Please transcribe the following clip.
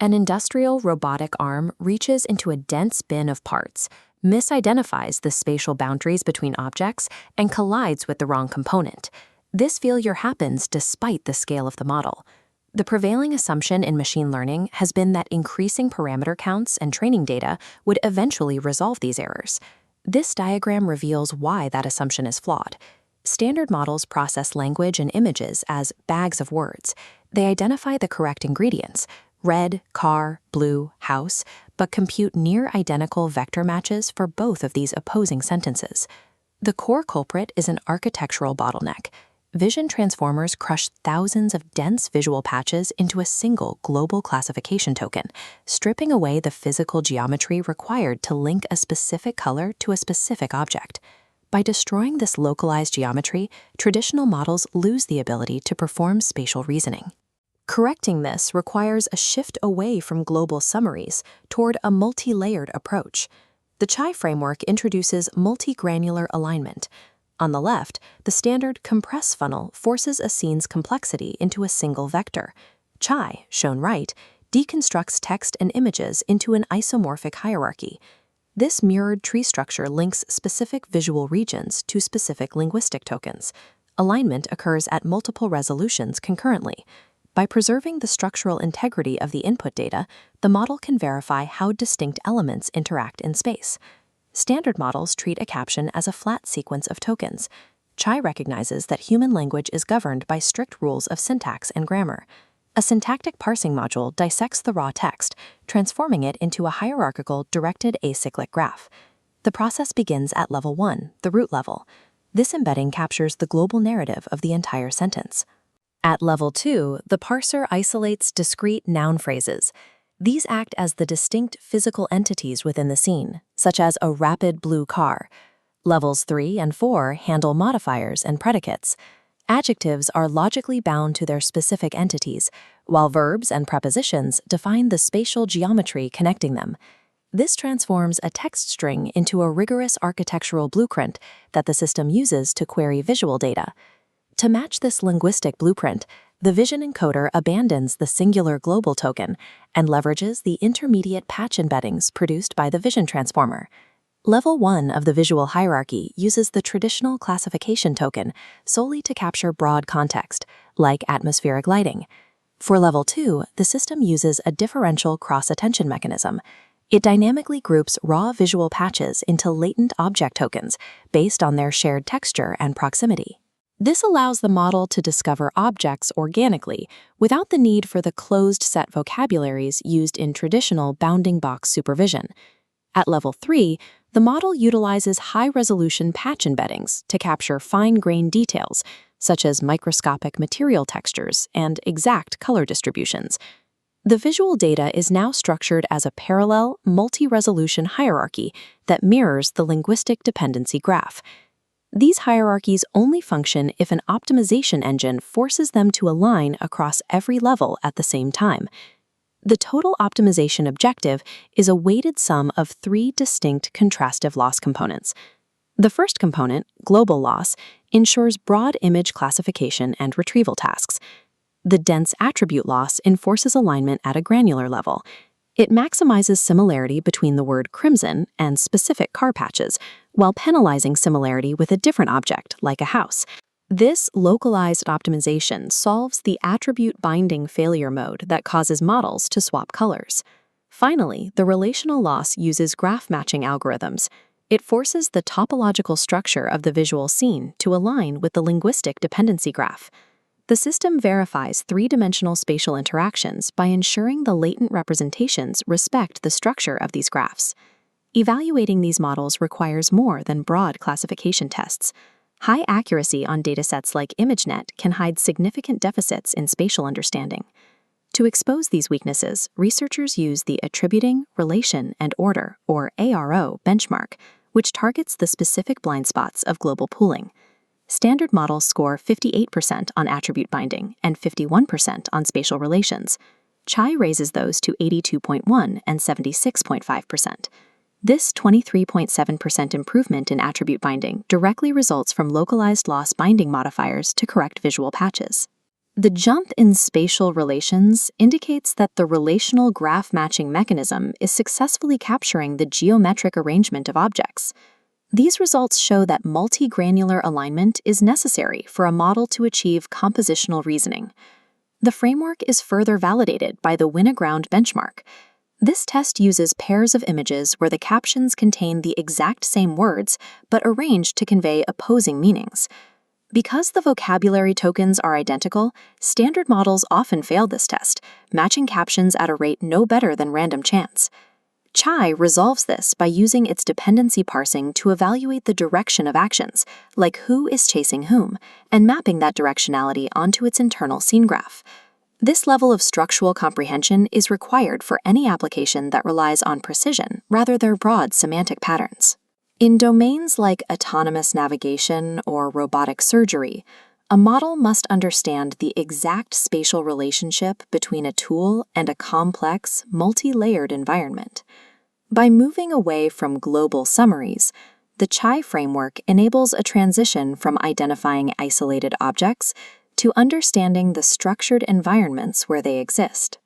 An industrial robotic arm reaches into a dense bin of parts, misidentifies the spatial boundaries between objects, and collides with the wrong component. This failure happens despite the scale of the model. The prevailing assumption in machine learning has been that increasing parameter counts and training data would eventually resolve these errors. This diagram reveals why that assumption is flawed. Standard models process language and images as bags of words. They identify the correct ingredients, red, car, blue, house, but compute near-identical vector matches for both of these opposing sentences. The core culprit is an architectural bottleneck. Vision transformers crush thousands of dense visual patches into a single global classification token, stripping away the physical geometry required to link a specific color to a specific object. By destroying this localized geometry, traditional models lose the ability to perform spatial reasoning. Correcting this requires a shift away from global summaries toward a multi-layered approach. The Chai framework introduces multi-granular alignment. On the left, the standard compress funnel forces a scene's complexity into a single vector. Chai, shown right, deconstructs text and images into an isomorphic hierarchy. This mirrored tree structure links specific visual regions to specific linguistic tokens. Alignment occurs at multiple resolutions concurrently. By preserving the structural integrity of the input data, the model can verify how distinct elements interact in space. Standard models treat a caption as a flat sequence of tokens. Chai recognizes that human language is governed by strict rules of syntax and grammar. A syntactic parsing module dissects the raw text, transforming it into a hierarchical directed acyclic graph. The process begins at level 1, the root level. This embedding captures the global narrative of the entire sentence. At level 2, the parser isolates discrete noun phrases. These act as the distinct physical entities within the scene, such as a rapid blue car. Levels 3 and 4 handle modifiers and predicates. Adjectives are logically bound to their specific entities, while verbs and prepositions define the spatial geometry connecting them. This transforms a text string into a rigorous architectural blueprint that the system uses to query visual data. To match this linguistic blueprint, the vision encoder abandons the singular global token and leverages the intermediate patch embeddings produced by the vision transformer. Level 1 of the visual hierarchy uses the traditional classification token solely to capture broad context, like atmospheric lighting. For Level 2, the system uses a differential cross-attention mechanism. It dynamically groups raw visual patches into latent object tokens based on their shared texture and proximity. This allows the model to discover objects organically without the need for the closed-set vocabularies used in traditional bounding box supervision. At Level 3, the model utilizes high-resolution patch embeddings to capture fine-grained details, such as microscopic material textures and exact color distributions. The visual data is now structured as a parallel, multi-resolution hierarchy that mirrors the linguistic dependency graph. These hierarchies only function if an optimization engine forces them to align across every level at the same time. The total optimization objective is a weighted sum of 3 distinct contrastive loss components. The first component, global loss, ensures broad image classification and retrieval tasks. The dense attribute loss enforces alignment at a granular level. It maximizes similarity between the word crimson and specific car patches, while penalizing similarity with a different object, like a house. This localized optimization solves the attribute binding failure mode that causes models to swap colors. Finally, the relational loss uses graph matching algorithms. It forces the topological structure of the visual scene to align with the linguistic dependency graph. The system verifies 3-dimensional spatial interactions by ensuring the latent representations respect the structure of these graphs. Evaluating these models requires more than broad classification tests. High accuracy on datasets like ImageNet can hide significant deficits in spatial understanding. To expose these weaknesses, researchers use the Attributing, Relation, and Order, or ARO, benchmark, which targets the specific blind spots of global pooling. Standard models score 58% on attribute binding and 51% on spatial relations. Chai raises those to 82.1% and 76.5%. This 23.7% improvement in attribute binding directly results from localized loss binding modifiers to correct visual patches. The jump in spatial relations indicates that the relational graph matching mechanism is successfully capturing the geometric arrangement of objects. These results show that multi-granular alignment is necessary for a model to achieve compositional reasoning. The framework is further validated by the Winoground benchmark. This test uses pairs of images where the captions contain the exact same words but arranged to convey opposing meanings. Because the vocabulary tokens are identical, standard models often fail this test, matching captions at a rate no better than random chance. Chai resolves this by using its dependency parsing to evaluate the direction of actions, like who is chasing whom, and mapping that directionality onto its internal scene graph. This level of structural comprehension is required for any application that relies on precision rather than broad semantic patterns. In domains like autonomous navigation or robotic surgery, a model must understand the exact spatial relationship between a tool and a complex, multi-layered environment. By moving away from global summaries, the Chai framework enables a transition from identifying isolated objects to understanding the structured environments where they exist.